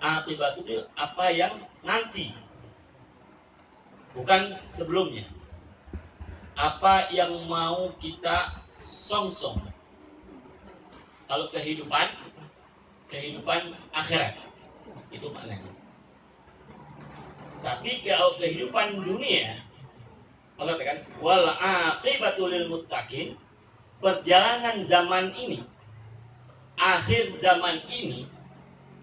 Akibat itu apa yang nanti, bukan sebelumnya. Apa yang mau kita songsong. Kalau kehidupan akhirat itu maknanya. Tapi kalau kehidupan dunia, Allah katakan wal aqibatu lil muttaqin, perjalanan zaman ini, akhir zaman ini,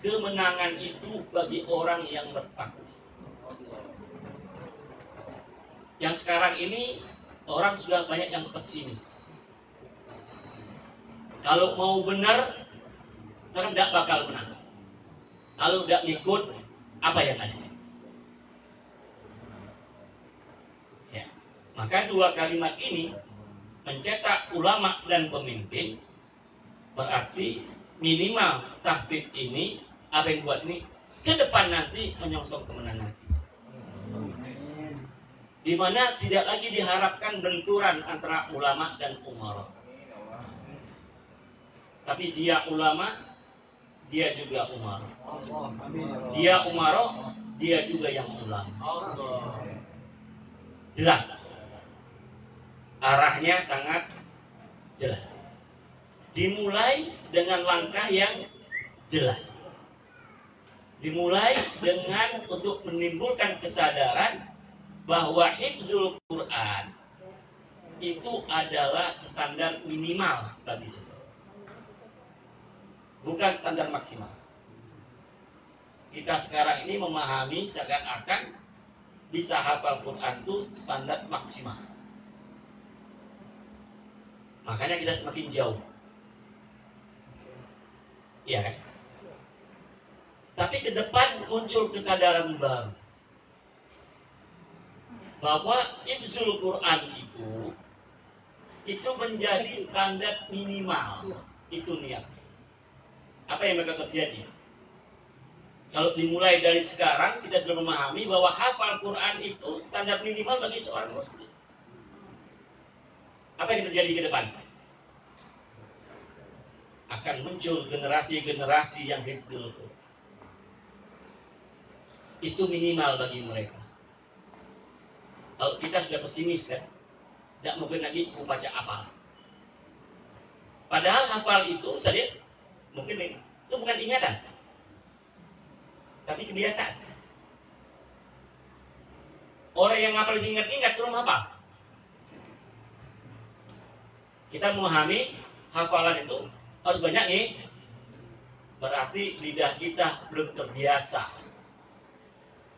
kemenangan itu bagi orang yang bertakwa. Yang sekarang ini orang sudah banyak yang pesimis. Kalau mau benar, sekarang tidak bakal menang. Kalau tidak ngikut apa yang ada. Ya. Maka dua kalimat ini mencetak ulama dan pemimpin, berarti minimal tahfidz ini, apa yang buat ini ke depan nanti menyongsong kemenangan. Di mana tidak lagi diharapkan benturan antara ulama dan umara. Tapi dia ulama, dia juga umara. Dia umara, dia juga yang ulama. Jelas. Arahnya sangat jelas. Dimulai dengan langkah yang jelas. Dimulai dengan untuk menimbulkan kesadaran bahwa hifdzul Quran itu adalah standar minimal bagi seseorang, bukan standar maksimal. Kita sekarang ini memahami seakan-akan bisa hafal Quran itu standar maksimal. Makanya kita semakin jauh. Iya kan? Tapi ke depan muncul kesadaran baru bahwa hifdzul Quran itu menjadi standar minimal. Itu niat. Apa yang bakal terjadi? Kalau dimulai dari sekarang, kita sudah memahami bahwa hafal Quran itu standar minimal bagi seorang muslim. Apa yang terjadi ke depan? Akan muncul generasi-generasi yang hifdzul Quran. Itu minimal bagi mereka. Kalau kita sudah pesimis kan, tidak mungkin lagi membaca apa. Padahal hafal itu, saya mungkin itu bukan ingatan, tapi kebiasaan. Orang yang ngapal ingat-ingat belum hafal. Kita memahami hafalan itu harus banyak nih. Berarti lidah kita belum terbiasa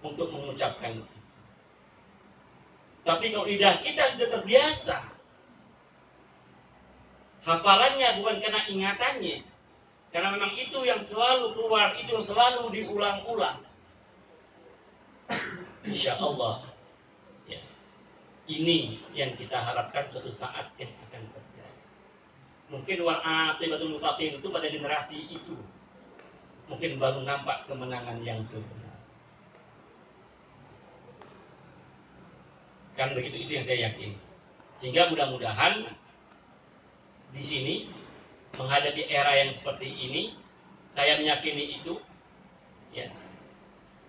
untuk mengucapkan. Tapi kalau lidah kita sudah terbiasa, hafalannya bukan karena ingatannya, karena memang itu yang selalu keluar, itu yang selalu diulang-ulang. Insya Allah, ya, ini yang kita harapkan suatu saat yang akan terjadi. Mungkin wa'aqibatul muttaqin itu pada generasi itu, mungkin baru nampak kemenangan yang sebenarnya. Kan begitu, itu yang saya yakin. Sehingga mudah-mudahan di sini menghadapi era yang seperti ini, saya meyakini itu, ya,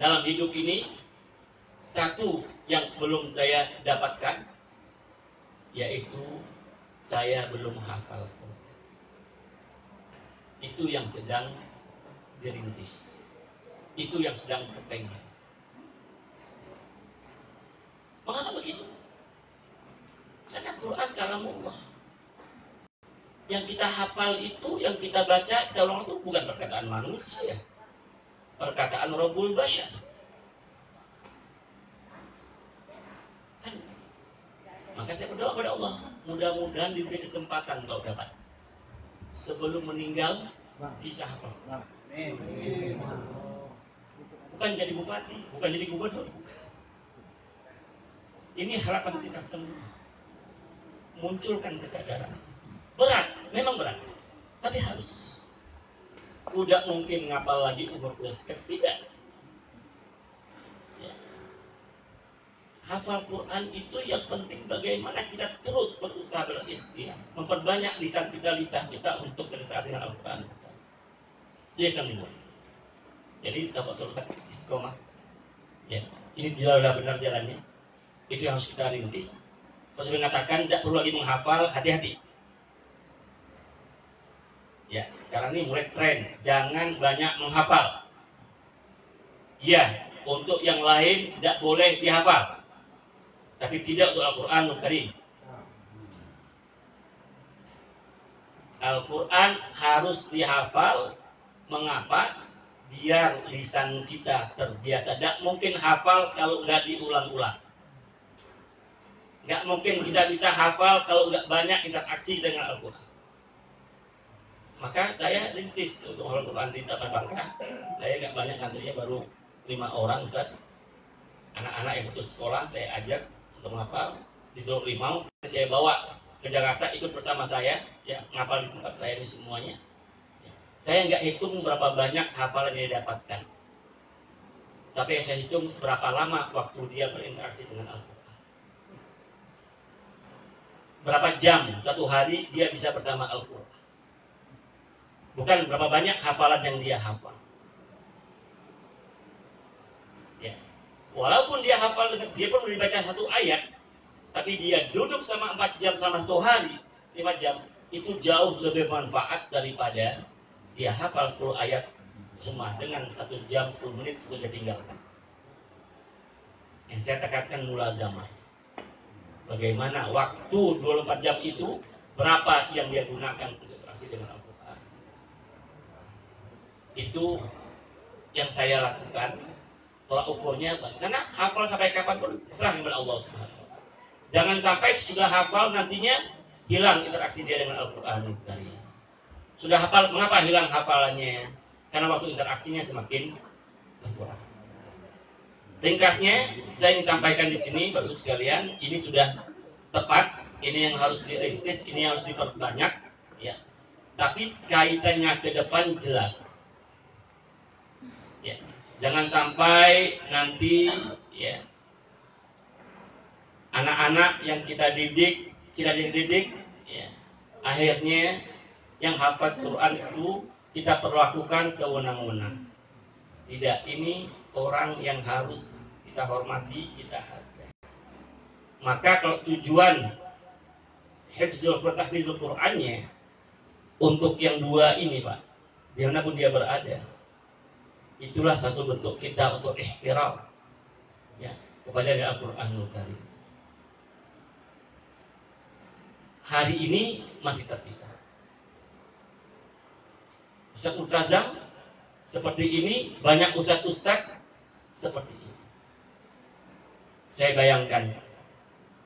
dalam hidup ini satu yang belum saya dapatkan, yaitu saya belum hafal. Itu yang sedang dirintis, itu yang sedang kepengen. Mengapa begitu? Karena Quran kalamullah. Yang kita hafal itu, yang kita baca, kita ulang itu bukan perkataan manusia, perkataan Rabbul Bashar. Kan? Maka saya berdoa kepada Allah, mudah-mudahan diberi kesempatan kalau dapat. Sebelum meninggal, bisa hafal. Bukan jadi bupati, bukan jadi gubernur. Ini harapan kita semua. Munculkan kesadaran. Berat, memang berat. Tapi harus. Tidak mungkin ngapal lagi umur sekian. Tidak. Ya. Hafal Quran itu yang penting bagaimana kita terus berusaha berikhtiar. Memperbanyak lisan kita, lidah kita untuk berinteraksi dengan Al-Quran. Dia akan dimulai. Jadi tabatul istiqomah. Ya, ini sudah benar jalannya. Itu yang harus kita rintis. Terus mengatakan tidak perlu lagi menghafal, hati-hati. Ya, sekarang ini mulai tren, jangan banyak menghafal. Ya, untuk yang lain tidak boleh dihafal, tapi tidak untuk Al-Quranul Karim. Al-Quran harus dihafal. Mengapa? Biar lisan kita terbiasa. Tidak mungkin hafal kalau nggak diulang-ulang. Nggak mungkin kita bisa hafal kalau nggak banyak interaksi dengan Al-Quran. Maka saya rintis untuk Al-Quran di Taman Bangka. Saya nggak banyak santrinya, baru 5 orang Ustaz. Anak-anak yang putus sekolah saya ajak untuk menghafal di Teluk Limau. Saya bawa ke Jakarta ikut bersama saya, ya menghafal di tempat saya ini semuanya. Saya nggak hitung berapa banyak hafalan yang dia dapatkan, tapi saya hitung berapa lama waktu dia berinteraksi dengan Al-Quran. Berapa jam satu hari dia bisa bersama Al-Quran. Bukan berapa banyak hafalan yang dia hafal. Ya. Walaupun dia hafal, dia pun dibaca satu ayat, tapi dia duduk sama 4 jam selama 1 hari, 5 jam, itu jauh lebih bermanfaat daripada dia hafal 10 ayat semua dengan 1 jam 10 menit sudah tinggalkan. Yang saya tekankan mulazamah. Bagaimana waktu 24 jam itu, berapa yang dia gunakan untuk interaksi dengan Al-Quran. Itu yang saya lakukan. Tolak ukurnya, karena hafal sampai kapanpun serah kepada Allah Subhanahu wa Ta'ala. Jangan sampai sudah hafal nantinya hilang interaksi dia dengan Al-Quran. Sudah hafal, mengapa hilang hafalannya? Karena waktu interaksinya semakin berkurang. Ringkasnya, saya ingin sampaikan di sini, baru sekalian, ini sudah tepat, ini yang harus dirintis, ini yang harus diperbanyak, ya. Tapi kaitannya ke depan jelas. Ya. Jangan sampai nanti, ya, anak-anak yang kita didik, ya, akhirnya yang hafal Quran itu kita perlakukan sewenang-wenang. Tidak, ini orang yang harus kita hormati, kita hargai. Maka kalau tujuan hifzul Qur'annya untuk yang 2 ini, Pak, dimanapun dia berada, itulah satu bentuk kita untuk ihtiram, ya, kepada Al-Quranul Karim. Hari ini masih terpisah. Ustaz Multazam seperti ini, banyak ustaz-ustaz seperti ini. Saya bayangkan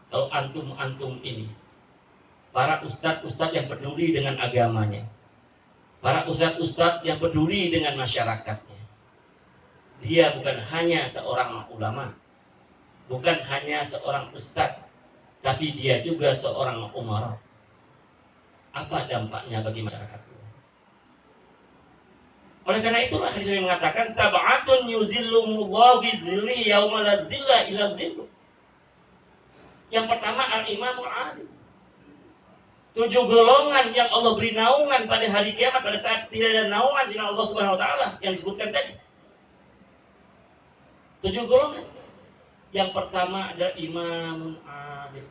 kalau antum-antum ini, para ustaz-ustaz yang peduli dengan agamanya, para ustaz-ustaz yang peduli dengan masyarakatnya. Dia bukan hanya seorang ulama, bukan hanya seorang ustaz, tapi dia juga seorang umara. Apa dampaknya bagi masyarakat? Oleh karena itulah hadis yang mengatakan sab'atun yuzillumullahu fi dzillihi yauma la dzilla illa dzilluh. Yang pertama al-imamul adil. 7 golongan yang Allah beri naungan pada hari kiamat, pada saat tidak ada naungan selain Allah Subhanahu wa taala yang disebutkan tadi. 7 golongan. Yang pertama adalah imam adil.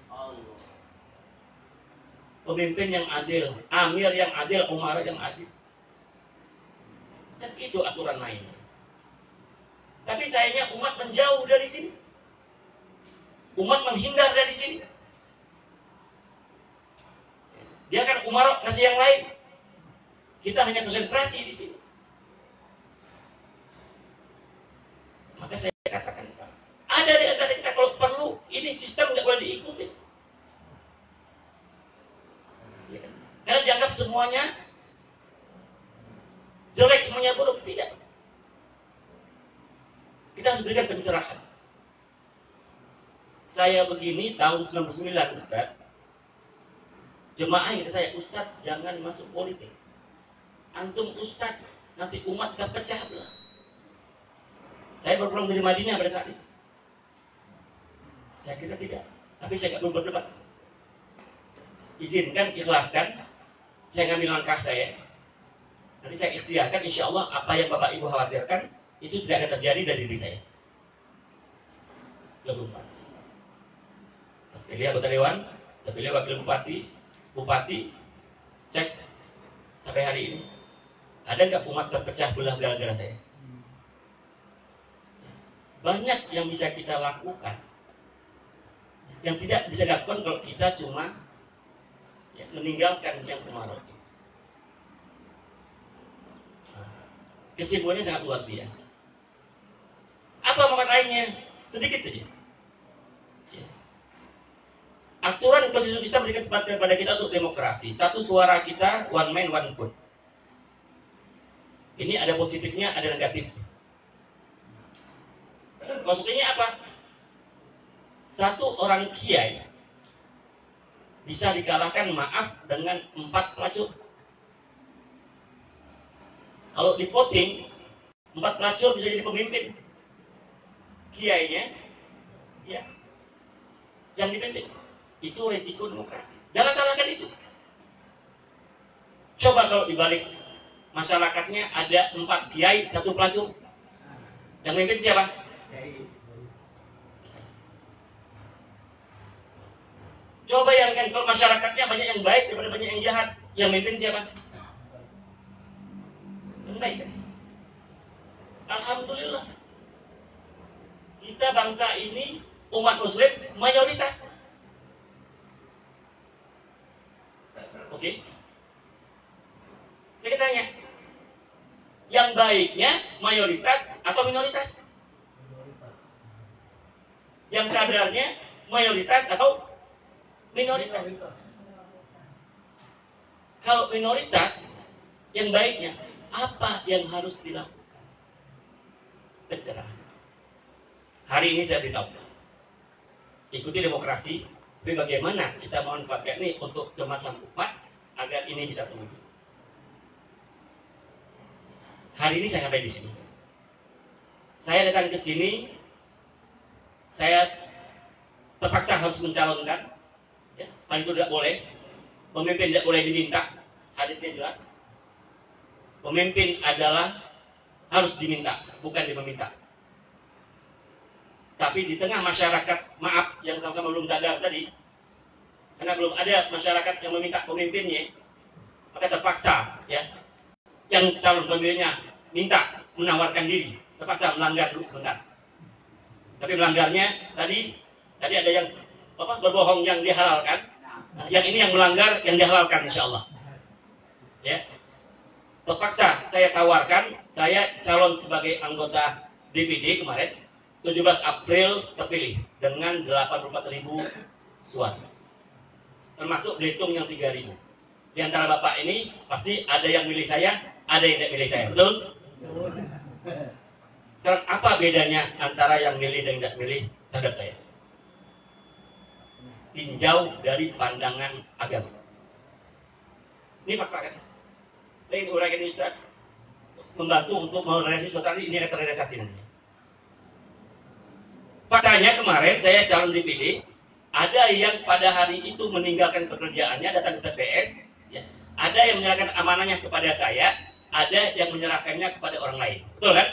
Pemimpin yang adil, amir yang adil, umara yang adil. Dan itu aturan mainnya. Tapi sayangnya umat menjauh dari sini. Umat menghindar dari sini. Dia kan umar kasih yang lain. Kita hanya konsentrasi di sini. Maka saya katakan, ada di antara kita kalau perlu, ini sistem nggak boleh diikuti. Dan dianggap semuanya jelek, semuanya buruk. Tidak. Kita harus berikan pencerahan. Saya begini tahun 99, Ustaz. Jemaah yang saya, Ustaz, jangan masuk politik. Antum Ustaz, nanti umat gak pecah belah. Saya baru pulang dari Madinah pada saat itu. Saya kira tidak, tapi saya gak perlu berdebat. Izinkan, ikhlaskan, saya ngambil langkah saya. Nanti saya ikhtiarkan, insya Allah apa yang Bapak Ibu khawatirkan, itu tidak akan terjadi dari diri saya. 24. Terpilih anggota dewan, terpilih wakil bupati, cek sampai hari ini. Ada nggak umat terpecah belah gara-gara saya? Banyak yang bisa kita lakukan, yang tidak bisa dilakukan kalau kita cuma meninggalkan yang kemarin. Kesimpulannya sangat luar biasa. Apa manfaat lainnya? Sedikit saja. Aturan konstitusi kita memberikan kesempatan kepada kita untuk demokrasi. Satu suara kita, one man, one vote. Ini ada positifnya, ada negatifnya. Maksudnya apa? Satu orang kiai bisa dikalahkan, maaf, dengan 4 pelacur. Kalau di voting, 4 pelacur bisa jadi pemimpin. Kiainya, ya, yang dipimpin. Itu resiko demokrasi. Jangan salahkan itu. Coba kalau dibalik masyarakatnya ada 4 kiai, 1 pelacur. Yang memimpin siapa? Coba bayangkan kalau masyarakatnya banyak yang baik daripada banyak yang jahat. Yang memimpin siapa? Yang baik kan? Alhamdulillah. Kita bangsa ini, umat muslim mayoritas. Oke. Saya tanya, yang baiknya mayoritas atau minoritas? Yang sadarnya mayoritas atau minoritas? Kalau minoritas, yang baiknya apa yang harus dilakukan? Pencerahan. Hari ini saya beritahu, ikuti demokrasi, tapi bagaimana kita memanfaatkan ini untuk kemaslahatan umat agar ini bisa tumbuh. Hari ini saya sampai di sini. Saya datang ke sini, saya terpaksa harus mencalonkan. Ya, itu tidak boleh. Pemimpin tidak boleh diminta. Hadisnya jelas. Pemimpin adalah harus diminta, bukan diminta. Tapi di tengah masyarakat, maaf, yang sama-sama belum sadar tadi, karena belum ada masyarakat yang meminta pemimpinnya, maka terpaksa, ya, yang calon pemimpinnya minta menawarkan diri, terpaksa melanggar dulu sebentar. Tapi melanggarnya tadi ada yang berbohong yang dihalalkan, yang ini yang melanggar yang dihalalkan, insya Allah. Ya, terpaksa saya tawarkan, saya calon sebagai anggota DPD kemarin. 17 April terpilih dengan 84.000 suara. Termasuk Belitung yang 3.000. Di antara Bapak ini pasti ada yang milih saya, ada yang tidak milih saya. Betul? Sekarang apa bedanya antara yang milih dan tidak milih terhadap saya? Tinjau dari pandangan agama. Ini fakta kan? Saya ingin uraikan ini, Ustaz, membantu untuk merealisasi suatu ini akan terrealisasi nanti. Faktanya kemarin saya calon DPD, ada yang pada hari itu meninggalkan pekerjaannya datang ke TPS, ya. Ada yang menyerahkan amanahnya kepada saya, ada yang menyerahkannya kepada orang lain. Betul kan?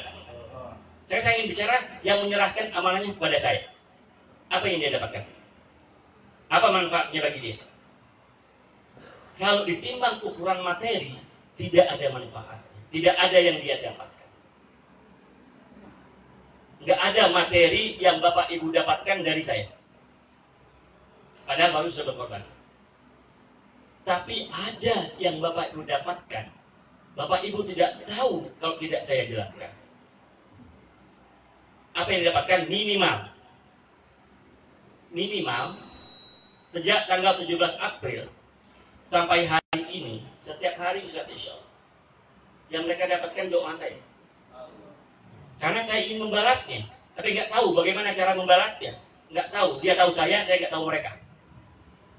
Saya ingin bicara yang menyerahkan amanahnya kepada saya. Apa yang dia dapatkan? Apa manfaatnya bagi dia? Kalau ditimbang ukuran materi, tidak ada manfaat. Tidak ada yang dia dapatkan. Nggak ada materi yang Bapak Ibu dapatkan dari saya. Padahal baru sudah berkorban. Tapi ada yang Bapak Ibu dapatkan. Bapak Ibu tidak tahu kalau tidak saya jelaskan. Apa yang didapatkan? Minimal sejak tanggal 17 April sampai hari ini, setiap hari Ustaz, insya Allah, yang mereka dapatkan doa saya. Karena saya ingin membalasnya, tapi nggak tahu bagaimana cara membalasnya. Nggak tahu, dia tahu saya nggak tahu mereka.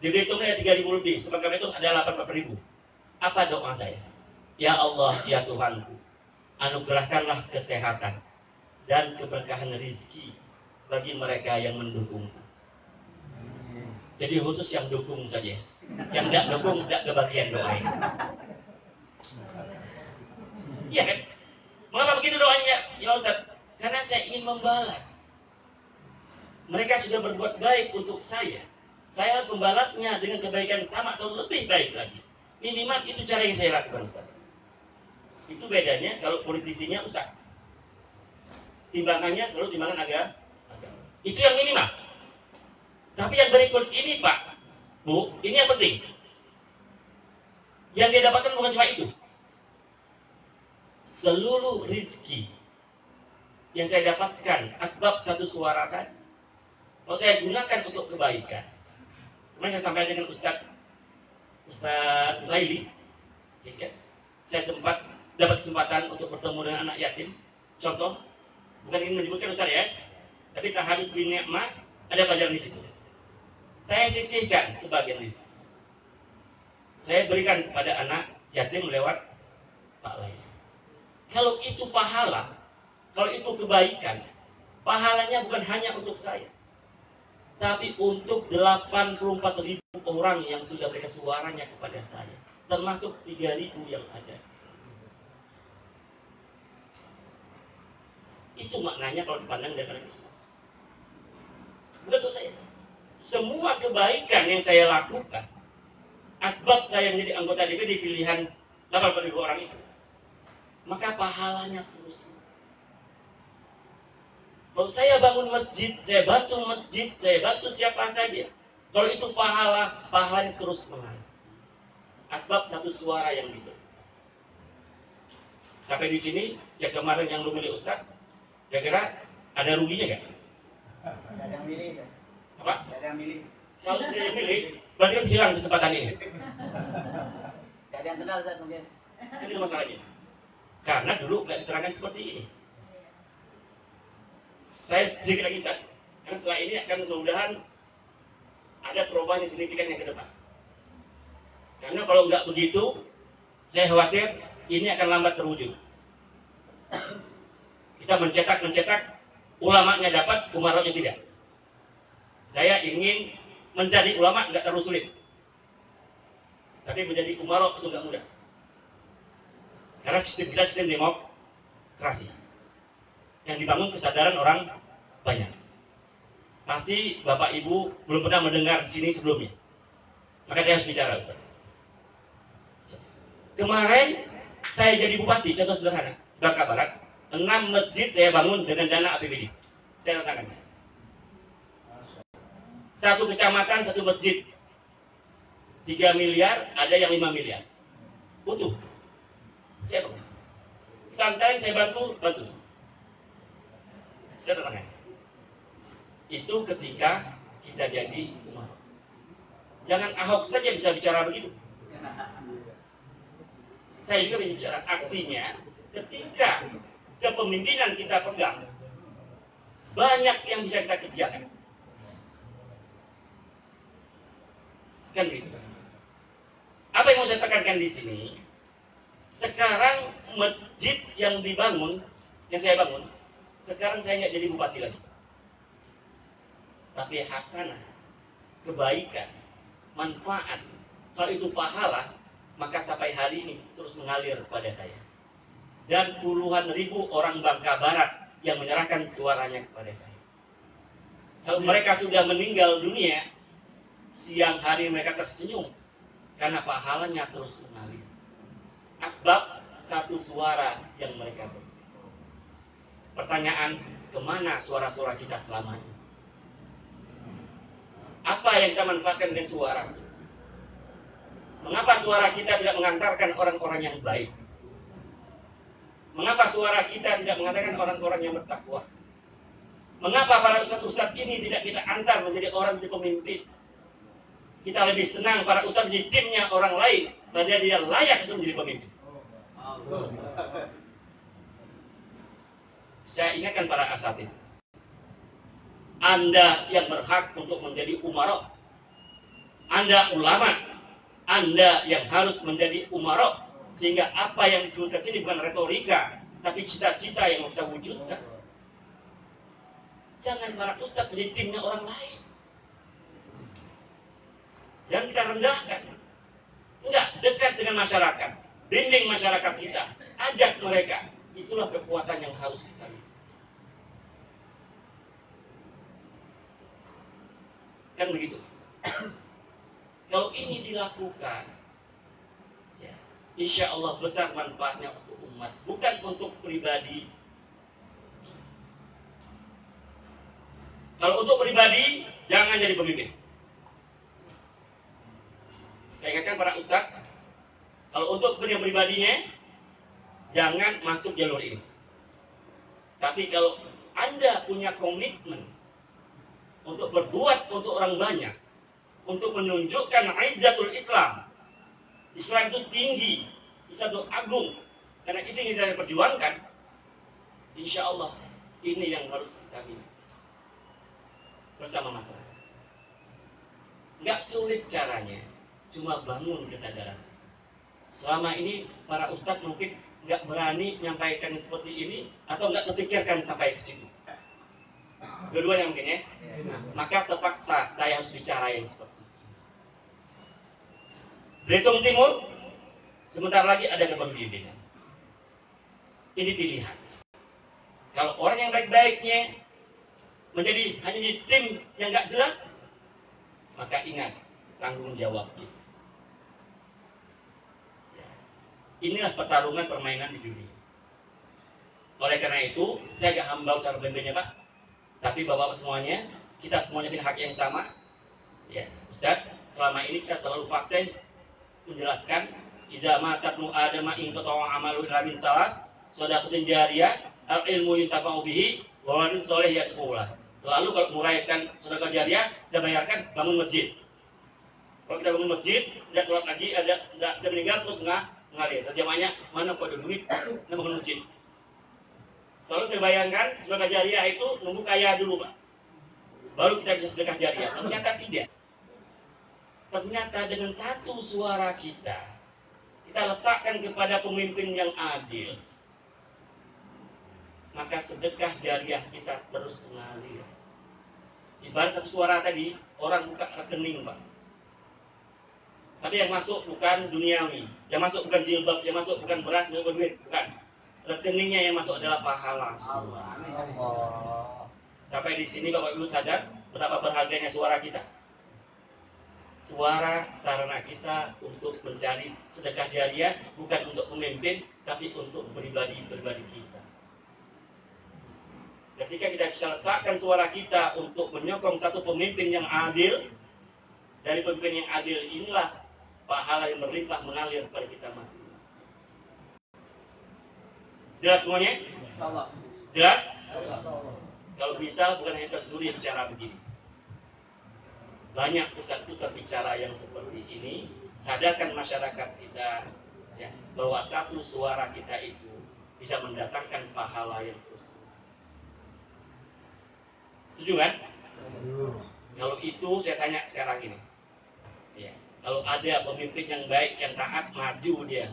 Di Belitungnya ada 3.000 lebih, sebagai itu ada 84.000. Apa doa saya? Ya Allah, ya Tuhanku, anugerahkanlah kesehatan dan keberkahan rezeki bagi mereka yang mendukungku. Jadi khusus yang dukung saja. Yang tidak dukung tidak kebagian doa ini. Iya kan? Mengapa begitu doanya, ya Ustaz? Karena saya ingin membalas. Mereka sudah berbuat baik untuk saya. Saya harus membalasnya dengan kebaikan sama atau lebih baik lagi. Minimal itu cara yang saya lakukan, Ustaz. Itu bedanya kalau politisinya Ustaz. Timbangannya selalu timbangan agama. Itu yang minimal. Tapi yang berikut ini Pak, Bu, ini yang penting. Yang dia dapatkan bukan cuma itu. Seluruh rizki yang saya dapatkan asbab satu suara tadi, kalau saya gunakan untuk kebaikan. Kemarin saya sampaikan dengan Ustaz Laili, ya, saya sempat dapat kesempatan untuk bertemu dengan anak yatim. Contoh, bukan ingin menyebutkan Ustaz ya, tapi taharus bin ni'mah ada pelajaran di situ. Saya sisihkan sebagian di situ. Saya berikan kepada anak yatim lewat Pak Laili. Kalau itu pahala, kalau itu kebaikan, pahalanya bukan hanya untuk saya, tapi untuk 84.000 orang yang sudah berikan suaranya kepada saya, termasuk 3.000 yang ada. Itu maknanya kalau dipandang dari Islam. Bukan untuk saya. Semua kebaikan yang saya lakukan, asbab saya menjadi anggota DPD pilihan 80.000 orang itu, maka pahalanya terus. Kalau saya bangun masjid, saya bantu siapa saja. Kalau itu pahalanya terus mengalir. Asbab satu suara yang diberi. Sampai di sini, ya kemarin yang lu milih Ustaz, kira-kira ada ruginya nggak? Ada yang milih. Apa? Ada yang milih. Kalau tidak yang milih, berarti kan hilang kesempatan ini. Tidak ada yang kenal Ustaz mungkin. Itu masalahnya. Karena dulu nggak diterangkan seperti ini. Saya sedikit lagi Ustaz, karena setelah ini akan mudah-mudahan ada perubahan yang signifikan yang ke depan. Karena kalau nggak begitu, saya khawatir ini akan lambat terwujud. Kita mencetak, ulamanya dapat, umaranya tidak. Saya ingin menjadi ulama nggak terlalu sulit, tapi menjadi umarok itu nggak mudah. Karena sistem kita sistem demokrasi yang dibangun kesadaran orang banyak. Pasti Bapak Ibu belum pernah mendengar di sini sebelumnya. Maka saya harus bicara, Ustaz. Kemarin saya jadi bupati, contoh sederhana, Bangka Barat, 6 masjid saya bangun dengan dana APBD. Saya tantangan. Satu kecamatan, satu masjid. 3 miliar, ada yang 5 miliar. Butuh. Saya bangun. Santai saya bantu. Saya tantangan. Itu ketika kita jadi umat. Jangan Ahok saja bisa bicara begitu. Saya juga bicara artinya ketika kepemimpinan kita pegang, banyak yang bisa kita kerjakan. Kan gitu. Apa yang mau saya tekankan di sini? Sekarang masjid yang dibangun, yang saya bangun, sekarang saya nggak jadi bupati lagi. Tapi hasanah, kebaikan, manfaat, kalau itu pahala, maka sampai hari ini terus mengalir pada saya. Dan puluhan ribu orang Bangka Barat yang menyerahkan suaranya kepada saya. Kalau mereka sudah meninggal dunia, siang hari mereka tersenyum karena pahalanya terus mengalir. Asbab satu suara yang mereka beri. Pertanyaan, kemana suara-suara kita selama ini? Apa yang kita manfaatkan dengan suara? Mengapa suara kita tidak mengantarkan orang-orang yang baik? Mengapa suara kita tidak mengantarkan orang-orang yang bertakwa? Mengapa para ustadz-ustadz ini tidak kita antar menjadi orang di pemimpin? Kita lebih senang para ustadz menjadi timnya orang lain, padahal dia layak untuk menjadi pemimpin. Saya ingatkan para asatidz, Anda yang berhak untuk menjadi umarok, Anda ulama, Anda yang harus menjadi umarok, sehingga apa yang disebutkan sini bukan retorika, tapi cita-cita yang kita wujudkan. Jangan para ustadz menjadi timnya orang lain. Yang kita rendahkan. Enggak, dekat dengan masyarakat. Bimbing masyarakat kita. Ajak mereka. Itulah kekuatan yang harus kita miliki. Kan begitu. Kalau ini dilakukan, ya, insya Allah besar manfaatnya untuk umat, bukan untuk pribadi. Kalau untuk pribadi, jangan jadi pemimpin. Saya ingatkan para ustadz, kalau untuk kepentingan pribadinya, jangan masuk jalur ini. Tapi kalau Anda punya komitmen untuk berbuat untuk orang banyak, untuk menunjukkan izzatul Islam, Islam itu tinggi, Islam itu agung, karena itu yang kita perjuangkan, insya Allah ini yang harus kita miliki bersama masyarakat. Nggak sulit caranya, cuma bangun kesadaran. Selama ini para ustadz mungkin nggak berani menyampaikan seperti ini, atau nggak terpikirkan sampai ke situ. Dua-duanya mungkin ya. Nah, maka terpaksa saya harus bicara yang seperti ini. Belitung Timur, sebentar lagi ada kepemimpinan. Ini pilihan. Kalau orang yang baik-baiknya menjadi hanya di tim yang nggak jelas, maka ingat tanggung jawab kita. Ya. Inilah pertarungan permainan di dunia. Oleh karena itu, saya agak hambau cara pemimpinnya Pak. Tapi Bapak semuanya, kita semuanya punya hak yang sama. Ya, Ustaz, selama ini kita selalu fasih menjelaskan, idza matabnu adama in qata'a amalu illa min salat, shadaqatin jariyah, al-ilmu yuntafa'u bihi, wa waladun shalih yad'u lahu. Selalu kalau merayakan sedekah jariah, kita bayarkan bangun masjid. Kalau kita bangun masjid, tidak sholat lagi, ada meninggal terus ngalir. Terjemahnya, mana kok ada duit, kita bangun masjid. Selalu kita bayangkan sedekah jariah itu nunggu kaya dulu Pak, baru kita bisa sedekah jariah. Ternyata tidak. Ternyata dengan satu suara kita letakkan kepada pemimpin yang adil, maka sedekah jariah kita terus mengalir. Ibarat satu suara tadi, orang buka rekening Pak. Tapi yang masuk bukan duniawi, yang masuk bukan jilbab, yang masuk bukan beras, bukan duit, bukan. Rekeningnya yang masuk adalah pahala semua. Sampai di sini Bapak Ibu sadar betapa berharganya suara kita. Suara sarana kita untuk mencari sedekah jariah, bukan untuk pemimpin, tapi untuk pribadi-pribadi kita. Ketika kita bisa letakkan suara kita untuk menyokong satu pemimpin yang adil, dari pemimpin yang adil inilah pahala yang berlimpah mengalir kepada kita masing-masing. Jelas semuanya? Jelas? Kalau bisa bukan hanya terzuri bicara begini. Banyak ustaz-ustaz bicara yang seperti ini, sadarkan masyarakat kita ya, bahwa satu suara kita itu bisa mendatangkan pahala yang terus. Setuju kan? Kalau itu saya tanya sekarang ini. Ya, kalau ada pemimpin yang baik, yang taat, maju dia.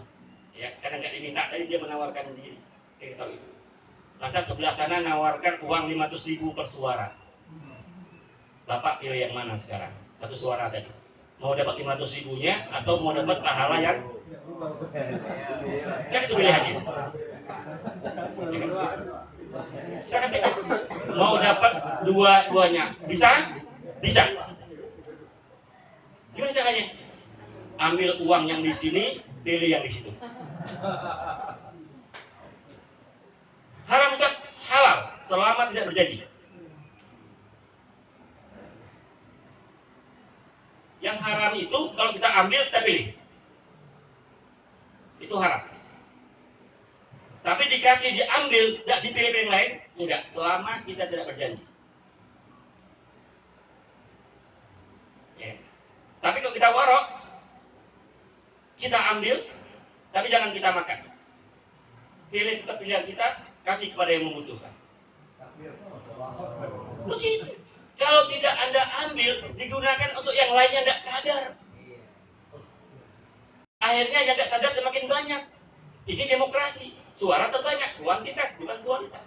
Ya, karena nggak diminta tadi dia menawarkan diri. Kita tahu itu. Lantas sebelah sana nawarkan uang 500.000 per suara. Bapak pilih yang mana sekarang? Satu suara tadi. Mau dapat 500.000-nya atau mau dapat pahala yang? Kan itu pilihannya. Sekarang kita mau dapat dua-duanya. Bisa? Bisa. Gimana caranya? Ambil uang yang di sini, pilih yang di situ. Haram Ustaz? Halal, selama tidak berjanji. Yang haram itu kalau kita ambil, kita pilih. Itu haram. Tapi dikasih diambil, tidak dipilih yang lain, enggak. Selama kita tidak berjanji. Ya. Tapi kalau kita warok, kita ambil, tapi jangan kita makan. Pilih tetap pilihan kita, kasih kepada yang membutuhkan. Begitu. Kalau tidak Anda ambil, digunakan untuk yang lainnya tidak sadar. Akhirnya yang tidak sadar semakin banyak. Ini demokrasi. Suara terbanyak, kuantitas bukan kualitas.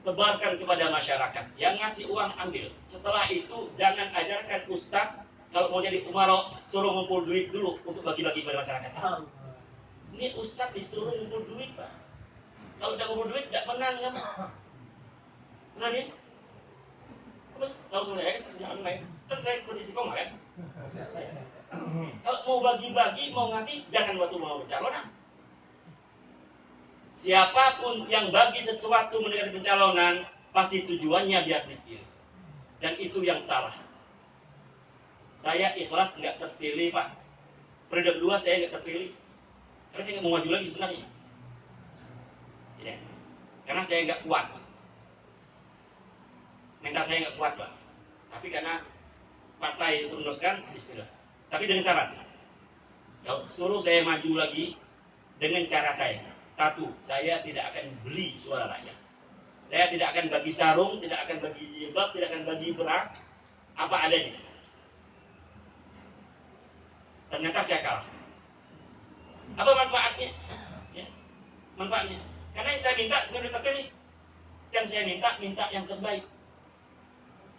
Tebarkan kepada masyarakat. Yang ngasih uang ambil. Setelah itu jangan ajarkan ustaz kalau mau jadi umaro suruh ngumpul duit dulu untuk bagi-bagi kepada masyarakat. Ini Ustadz disuruh ngumpul duit, Pak. Kalau udah ngumpul duit, tidak menang, kan? Benar ya? Terus, kalau saya, jangan main. Kan saya kondisi koma, kan? Kalau mau bagi-bagi, mau ngasih, jangan waktu mau pencalonan. Siapapun yang bagi sesuatu mendekati pencalonan, pasti tujuannya biar dipilih. Dan itu yang salah. Saya ikhlas nggak terpilih, Pak. Periode kedua saya nggak terpilih. Karena saya nggak mau maju lagi sebenarnya. Ya. Karena saya nggak kuat. Mental saya nggak kuat, Pak. Tapi karena partai itu meneruskan, bismillah. Tapi dengan syarat. Kalau suruh saya maju lagi dengan cara saya. Satu, saya tidak akan beli suara rakyat. Saya tidak akan bagi sarung, tidak akan bagi jilbab, tidak akan bagi beras, apa adanya. Ternyata saya kalah. Apa manfaatnya? Ya, manfaatnya. Karena yang saya minta bukan terpilih. Yang saya minta yang terbaik.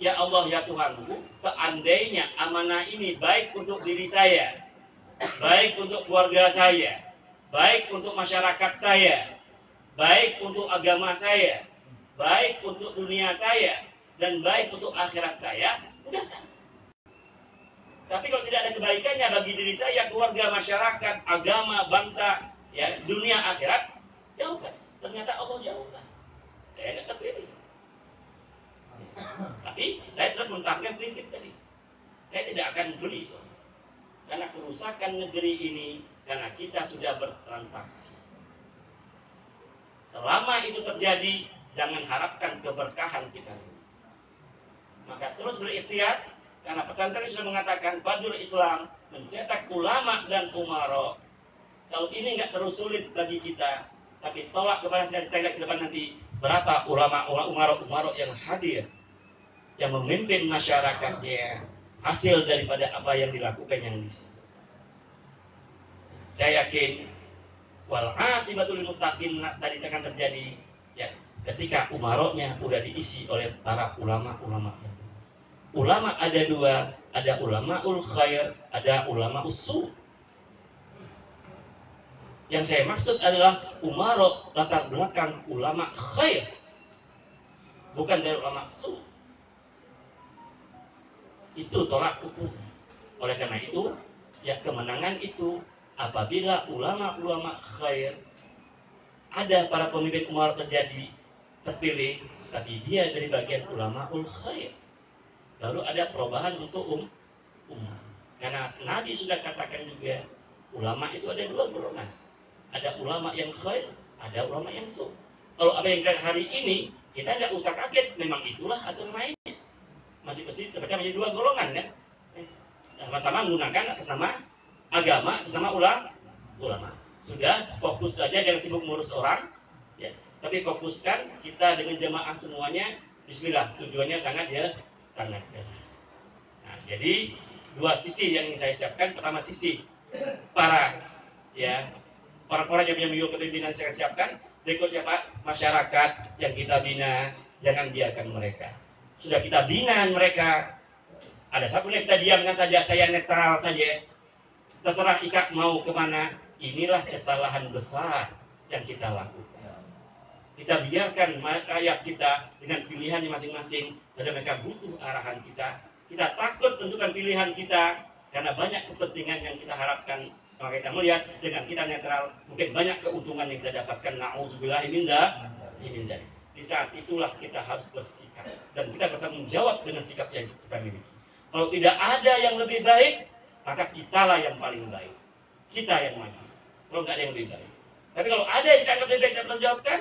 Ya Allah, ya Tuhanku, seandainya amanah ini baik untuk diri saya, baik untuk keluarga saya, baik untuk masyarakat saya, baik untuk agama saya, baik untuk dunia saya, dan baik untuk akhirat saya, udah kan? Tapi kalau tidak ada kebaikannya bagi diri saya, keluarga, masyarakat, agama, bangsa, ya, dunia, akhirat, jauhkan. Ternyata Allah jauhkan. Saya tidak terpilih. Tapi saya telah menetapkan prinsip tadi. Saya tidak akan beli suara. Karena kerusakan negeri ini, karena kita sudah bertransaksi. Selama itu terjadi, jangan harapkan keberkahan kita. Maka terus berikhtiar, karena pesantren sudah mengatakan Badul Islam mencetak ulama dan umaro. Kalau ini nggak terus sulit bagi kita, tapi tolak kepada saya kita lihat ke depan nanti berapa ulama umaro yang hadir, yang memimpin masyarakatnya, hasil daripada apa yang dilakukan yang di sini. Saya yakin wal aqibatul lil muttaqin tadi akan terjadi ya ketika umaroknya udah diisi oleh para ulama-ulama. Ulama ada dua, ada ulamaul khair, ada ulamaul su. Yang saya maksud adalah umarok latar belakang ulama khair, bukan dari ulama su. Itu tolak ukur. Oleh karena itu, ya kemenangan itu apabila ulama-ulama khair, ada para pemimpin umar terjadi, terpilih, tapi dia dari bagian ulamaul khair. Lalu ada perubahan untuk umat. Karena Nabi sudah katakan juga, ulama itu ada dua golongan. Ada ulama yang khair, ada ulama yang su. Kalau apa yang kita hari ini, kita nggak usah kaget, memang itulah atau lainnya. Masih pasti terpecah menjadi dua golongan kan. Sama-sama menggunakan sama agama, sama ulama. Sudah fokus saja, jangan sibuk ngurus orang. Ya. Tapi fokuskan kita dengan jemaah semuanya. Bismillah, tujuannya sangat jelas. Nah, jadi dua sisi yang ingin saya siapkan. Pertama sisi para yang punya kepemimpinan saya siapkan. Berikutnya Pak, masyarakat yang kita bina, jangan biarkan mereka. Sudah kita bina mereka, ada satu yang kita diamkan saja, saya netral saja, terserah Ika mau kemana. Inilah kesalahan besar yang kita lakukan. Kita biarkan rakyat kita dengan pilihannya masing-masing, dan mereka butuh arahan kita. Kita takut tentukan pilihan kita karena banyak kepentingan yang kita harapkan. Maka kita melihat dengan kita netral, mungkin banyak keuntungan yang kita dapatkan. Na'udzubillahi min dzalik. Di saat itulah kita harus bersikap dan kita bertanggung jawab dengan sikap yang kita miliki. Kalau tidak ada yang lebih baik, maka kitalah yang paling baik. Kita yang maju. Kalau nggak ada yang lebih baik. Tapi kalau ada yang dianggap lebih baik dan menjawabkan,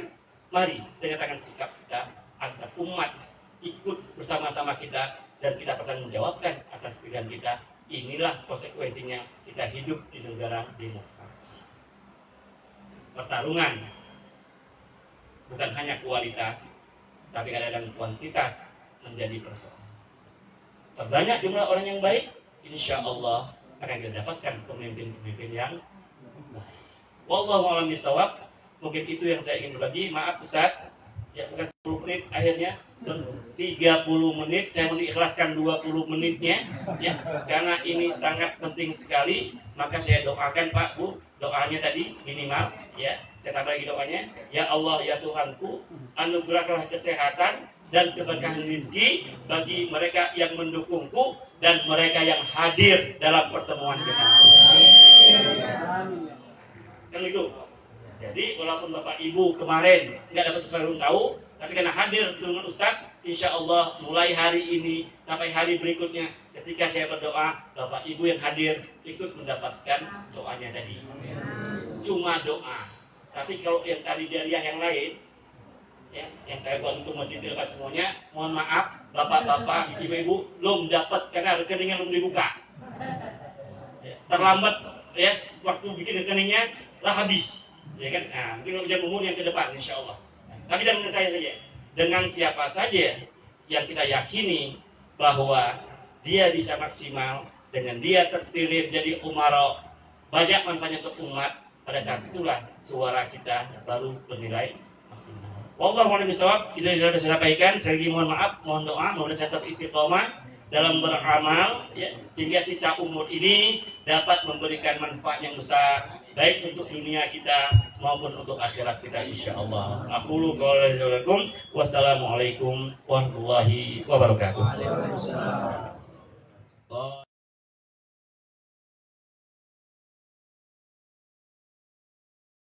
mari menyatakan sikap kita agar umat ikut bersama-sama kita dan kita bertanggung jawabkan atas pilihan kita. Inilah konsekuensinya kita hidup di negara demokrasi. Pertarungan bukan hanya kualitas, tapi kadang-kadang kuantitas menjadi persoalan. Terbanyak jumlah orang yang baik, insya Allah akan kita dapatkan pemimpin-pemimpin yang baik. Wallahu a'lam bishawab. Mungkin itu yang saya ingin berbagi. Maaf Ustaz, ya bukan 10 menit akhirnya 30 menit, saya mengikhlaskan 20 menitnya ya, karena ini sangat penting sekali. Maka saya doakan Pak Bu, doanya tadi minimal ya, saya tambah lagi doanya, ya Allah ya Tuhanku, anugerahkanlah kesehatan dan keberkahan rezeki bagi mereka yang mendukungku dan mereka yang hadir dalam pertemuan kita. Kan itu. Jadi walaupun Bapak Ibu kemarin nggak dapat ulang tahun, tapi karena hadir dengan Ustadz, insya Allah mulai hari ini sampai hari berikutnya, ketika saya berdoa, Bapak Ibu yang hadir ikut mendapatkan doanya tadi. Cuma doa. Tapi kalau yang tadi jariah yang lain, ya, yang saya buat untuk masjid dekat semuanya, mohon maaf, Bapak-bapak, Ibu-ibu belum dapat karena rekeningnya belum dibuka. Ya, terlambat ya, waktu bikin rekeningnya lah habis. Ya kan? Nah, mungkin ujian umur yang ke depan insya Allah. Tapi dengan saya saja, dengan siapa saja yang kita yakini bahwa dia bisa maksimal, dengan dia terpilih jadi umara, banyak manfaatnya untuk umat, pada saat itulah suara kita baru bernilai maksimal. Wallahu a'lam bishawab. Itu yang sudah saya sampaikan. Saya lagi mohon maaf, mohon doa, mudah-mudahan saya tetap istiqomah dalam beramal ya, sehingga sisa umur ini dapat memberikan manfaat yang besar, baik untuk dunia kita maupun untuk akhirat kita insyaallah. Aqulu qouli lakum wassalamualaikum warahmatullahi wabarakatuh. Waalaikumsalam.